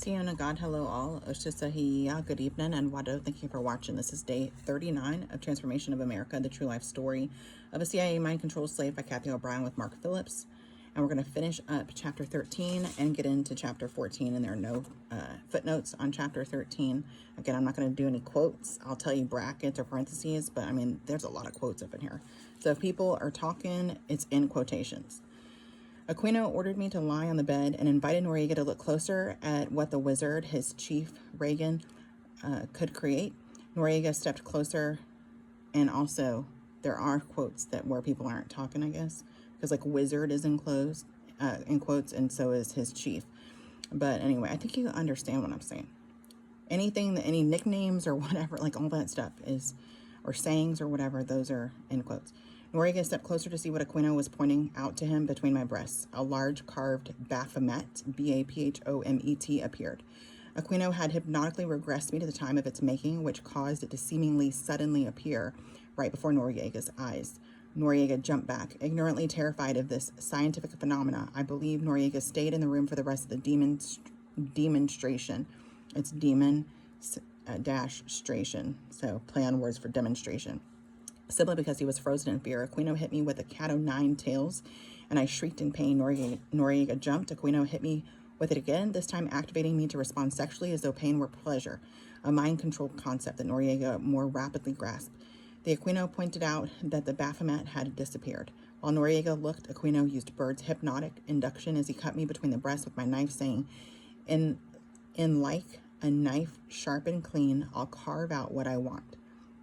Tiana God, hello all. Oshisahiya, good evening, and Wado, thank you for watching. This is day 39 of Transformation of America, the true life story of a CIA mind control slave by Kathy O'Brien with Mark Phillips. And we're going to finish up chapter 13 and get into chapter 14, and there are no footnotes on chapter 13. Again, I'm not going to do any quotes. I'll tell you brackets or parentheses, but I mean, there's a lot of quotes up in here. So if people are talking, it's in quotations. Aquino ordered me to lie on the bed and invited Noriega to look closer at what the wizard, his chief, Reagan, could create. Noriega stepped closer, and also there are quotes that where people aren't talking, I guess, because like wizard is in quotes, and so is his chief. But anyway, I think you understand what I'm saying. Anything, any nicknames or whatever, like all that stuff is, or sayings or whatever, those are in quotes. Noriega stepped closer to see what Aquino was pointing out to him between my breasts. A large carved Baphomet, B-A-P-H-O-M-E-T, appeared. Aquino had hypnotically regressed me to the time of its making, which caused it to seemingly suddenly appear right before Noriega's eyes. Noriega jumped back, ignorantly terrified of this scientific phenomena. I believe Noriega stayed in the room for the rest of the demonstration. It's demon-stration, so play on words for demonstration. Simply because he was frozen in fear, Aquino hit me with a cat o' nine tails, and I shrieked in pain. Noriega jumped. Aquino hit me with it again, this time activating me to respond sexually as though pain were pleasure, a mind-controlled concept that Noriega more rapidly grasped. The Aquino pointed out that the Baphomet had disappeared. While Noriega looked, Aquino used Bird's hypnotic induction as he cut me between the breasts with my knife, saying, in like a knife sharp and clean, I'll carve out what I want.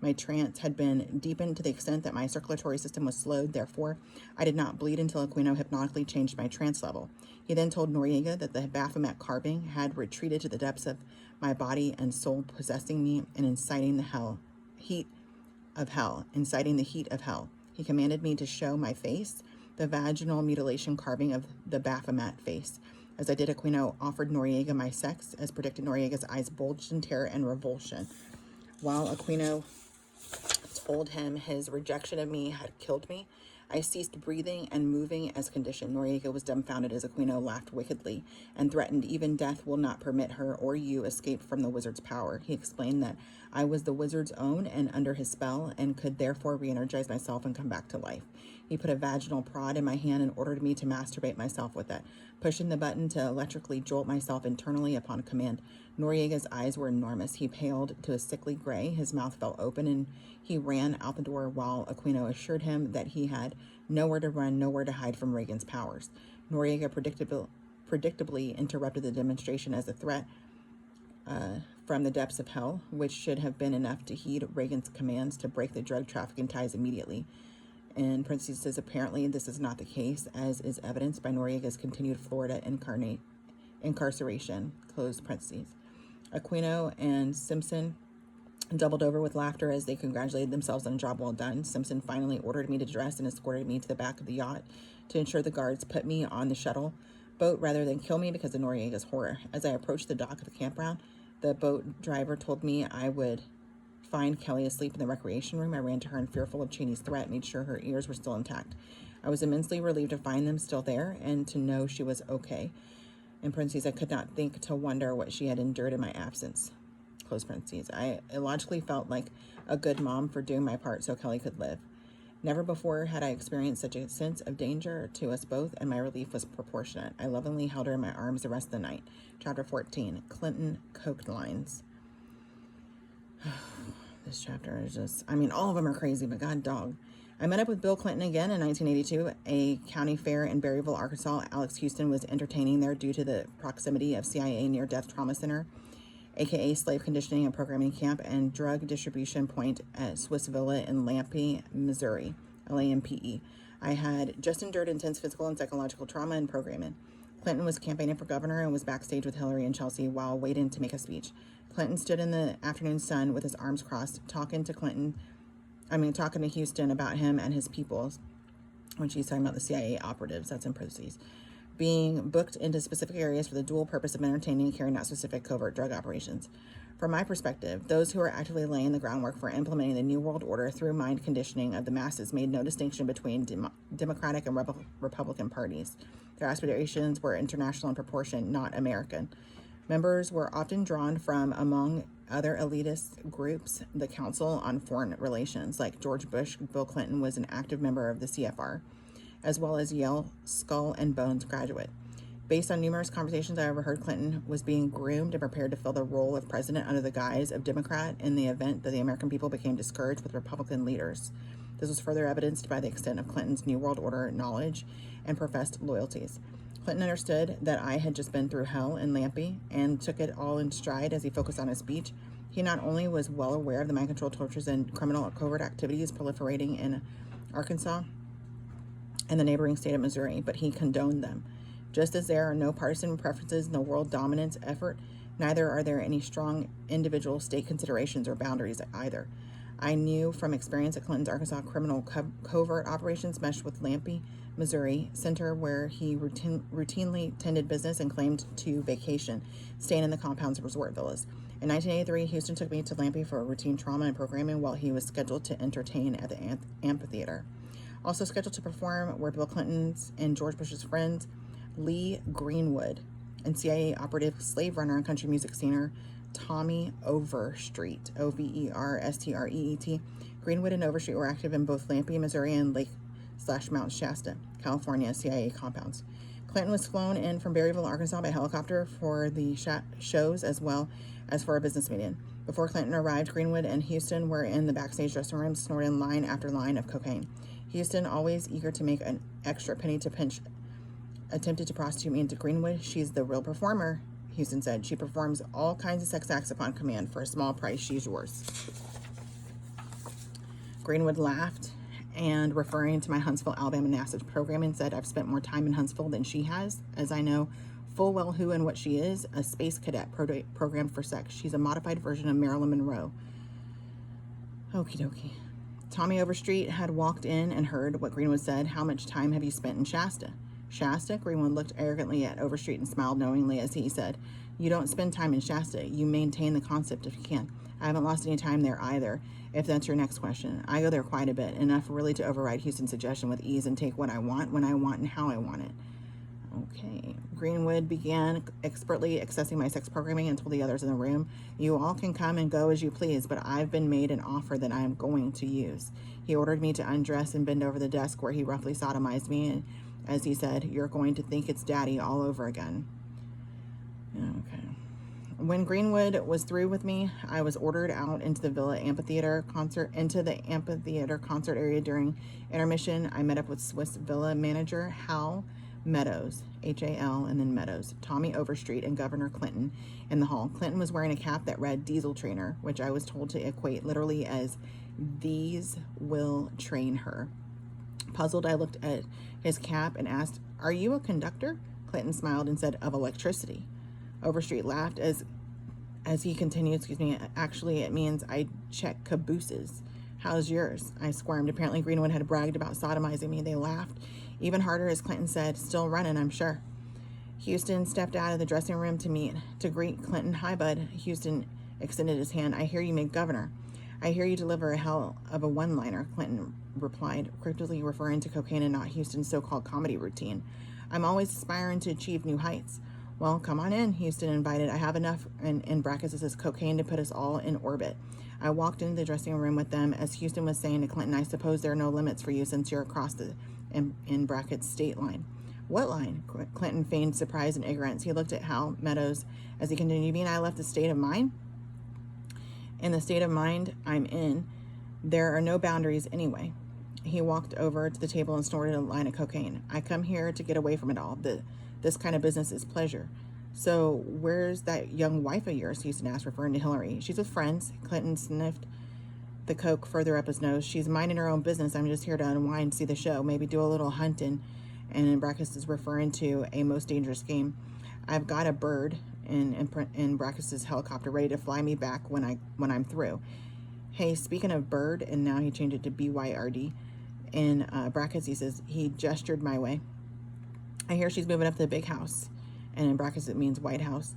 My trance had been deepened to the extent that my circulatory system was slowed. Therefore, I did not bleed until Aquino hypnotically changed my trance level. He then told Noriega that the Baphomet carving had retreated to the depths of my body and soul, possessing me and inciting the heat of hell. He commanded me to show my face, the vaginal mutilation carving of the Baphomet face. As I did, Aquino offered Noriega my sex. As predicted, Noriega's eyes bulged in terror and revulsion. While Aquino told him his rejection of me had killed me, I ceased breathing and moving as conditioned. Noriega was dumbfounded as Aquino laughed wickedly and threatened, even death will not permit her or you escape from the wizard's power. He explained that I was the wizard's own and under his spell and could therefore re-energize myself and come back to life. He put a vaginal prod in my hand and ordered me to masturbate myself with it, pushing the button to electrically jolt myself internally upon command. Noriega's eyes were enormous. He paled to a sickly gray. His mouth fell open and he ran out the door while Aquino assured him that he had nowhere to run, nowhere to hide from Reagan's powers. Noriega predictably interrupted the demonstration as a threat from the depths of hell, which should have been enough to heed Reagan's commands to break the drug trafficking ties immediately. In parentheses says, apparently this is not the case, as is evidenced by Noriega's continued Florida incarceration, close parentheses. Aquino and Simpson doubled over with laughter as they congratulated themselves on a job well done. Simpson finally ordered me to dress and escorted me to the back of the yacht to ensure the guards put me on the shuttle boat rather than kill me because of Noriega's horror. As I approached the dock of the campground, the boat driver told me I would find Kelly asleep in the recreation room. I ran to her and, fearful of Cheney's threat, made sure her ears were still intact. I was immensely relieved to find them still there and to know she was okay. In parentheses, I could not think to wonder what she had endured in my absence. Close parentheses. I illogically felt like a good mom for doing my part so Kelly could live. Never before had I experienced such a sense of danger to us both, and my relief was proportionate. I lovingly held her in my arms the rest of the night. Chapter 14, Clinton Coke Lines. This chapter is just, I mean, all of them are crazy, but god dog. I met up with Bill Clinton again in 1982, a county fair in Berryville, Arkansas. Alex Houston was entertaining there due to the proximity of CIA near-death trauma center, aka slave conditioning and programming camp, and drug distribution point at Swiss Villa in Lampe, Missouri, LAMPE. I had just endured intense physical and psychological trauma and programming. Clinton was campaigning for governor and was backstage with Hillary and Chelsea while waiting to make a speech. Clinton stood in the afternoon sun with his arms crossed, talking to Houston about him and his people, when she's talking about the CIA operatives, that's in parentheses, being booked into specific areas for the dual purpose of entertaining and carrying out specific covert drug operations. From my perspective, those who are actively laying the groundwork for implementing the New World Order through mind conditioning of the masses made no distinction between Democratic and Republican parties. Their aspirations were international in proportion, not American. Members were often drawn from, among other elitist groups, the Council on Foreign Relations. Like George Bush, Bill Clinton was an active member of the CFR, as well as Yale Skull and Bones graduate. Based on numerous conversations I overheard, Clinton was being groomed and prepared to fill the role of president under the guise of Democrat in the event that the American people became discouraged with Republican leaders. This was further evidenced by the extent of Clinton's New World Order knowledge and professed loyalties. Clinton understood that I had just been through hell in Lampe and took it all in stride as he focused on his speech. He not only was well aware of the mind-control tortures and criminal covert activities proliferating in Arkansas and the neighboring state of Missouri, but he condoned them. Just as there are no partisan preferences in the world dominance effort, neither are there any strong individual state considerations or boundaries either. I knew from experience that Clinton's Arkansas criminal covert operations meshed with Lampe, Missouri center, where he routinely tended business and claimed to vacation, staying in the compounds of resort villas. In 1983, Houston took me to Lampe for routine trauma and programming while he was scheduled to entertain at the amphitheater. Also scheduled to perform were Bill Clinton's and George Bush's friends, Lee Greenwood, and CIA operative, slave runner, and country music singer Tommy Overstreet, Overstreet. Greenwood and Overstreet were active in both Lampe, Missouri, and Lake/Mount Shasta, California, CIA compounds. Clinton was flown in from Berryville, Arkansas by helicopter for the shows as well as for a business meeting. Before Clinton arrived, Greenwood and Houston were in the backstage dressing room snorting line after line of cocaine. Houston, always eager to make an extra penny to pinch, attempted to prostitute me into Greenwood. She's the real performer, Houston said. She performs all kinds of sex acts upon command. For a small price, she's yours. Greenwood laughed and, referring to my Huntsville, Alabama NASA programming, said, I've spent more time in Huntsville than she has, as I know full well who and what she is, a space cadet programmed for sex. She's a modified version of Marilyn Monroe. Okie dokie. Tommy Overstreet had walked in and heard what Greenwood said. How much time have you spent in Shasta? Shasta? Greenwood looked arrogantly at Overstreet and smiled knowingly as he said, you don't spend time in Shasta. You maintain the concept if you can. I haven't lost any time there either, if that's your next question. I go there quite a bit, enough really to override Houston's suggestion with ease and take what I want, when I want, and how I want it. Okay. Greenwood began expertly accessing my sex programming and told the others in the room, you all can come and go as you please, but I've been made an offer that I am going to use. He ordered me to undress and bend over the desk where he roughly sodomized me, and as he said, you're going to think it's daddy all over again. Okay. When Greenwood was through with me, I was ordered out into the amphitheater concert area during intermission. I met up with Swiss Villa manager Hal Meadows, H-A-L, and then Meadows, Tommy Overstreet, and Governor Clinton in the hall. Clinton was wearing a cap that read Diesel Trainer, which I was told to equate literally as these will train her. Puzzled, I looked at his cap and asked, are you a conductor? Clinton smiled and said, of electricity. Overstreet laughed as he continued, actually it means I check cabooses. How's yours? I squirmed. Apparently Greenwood had bragged about sodomizing me. They laughed even harder as Clinton said, still running, I'm sure. Houston stepped out of the dressing room to greet Clinton. Hi, bud. Houston extended his hand. I hear you made governor. I hear you deliver a hell of a one-liner, Clinton replied, cryptically referring to cocaine and not Houston's so-called comedy routine. I'm always aspiring to achieve new heights. Well, come on in, Houston invited. I have enough, in brackets, it says cocaine to put us all in orbit. I walked into the dressing room with them as Houston was saying to Clinton, I suppose there are no limits for you since you're across the, in brackets, state line. What line? Clinton feigned surprise and ignorance. He looked at Hal Meadows as he continued, you mean I left the state of mind? In the state of mind I'm in, there are no boundaries anyway. He walked over to the table and snorted a line of cocaine. I come here to get away from it all. This kind of business is pleasure. So where's that young wife of yours? Houston asked, referring to Hillary. She's with friends. Clinton sniffed the coke further up his nose. She's minding her own business. I'm just here to unwind, see the show, maybe do a little hunting. And in brackets is referring to a most dangerous game. I've got a bird in brackets' helicopter ready to fly me back when I'm through. Hey, speaking of bird, and now he changed it to BYRD. In brackets, he says, he gestured my way. I hear she's moving up to the big house. And in brackets, it means White House.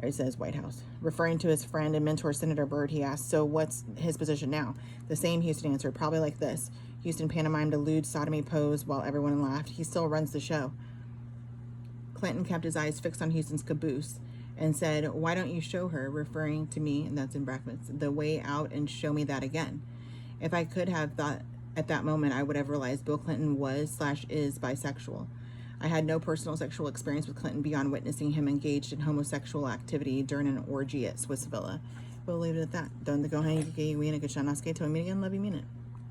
Or it says White House. Referring to his friend and mentor, Senator Byrd, he asked, so what's his position now? The same, Houston answered, probably like this. Houston pantomimed a lewd sodomy pose while everyone laughed. He still runs the show. Clinton kept his eyes fixed on Houston's caboose and said, "Why don't you show her," referring to me, and that's in brackets, "the way out and show me that again?" If I could have thought at that moment, I would have realized Bill Clinton was/is bisexual. I had no personal sexual experience with Clinton beyond witnessing him engaged in homosexual activity during an orgy at Swiss Villa. We'll leave it at that. Don't go hang, until we meet again. Love you, mean it.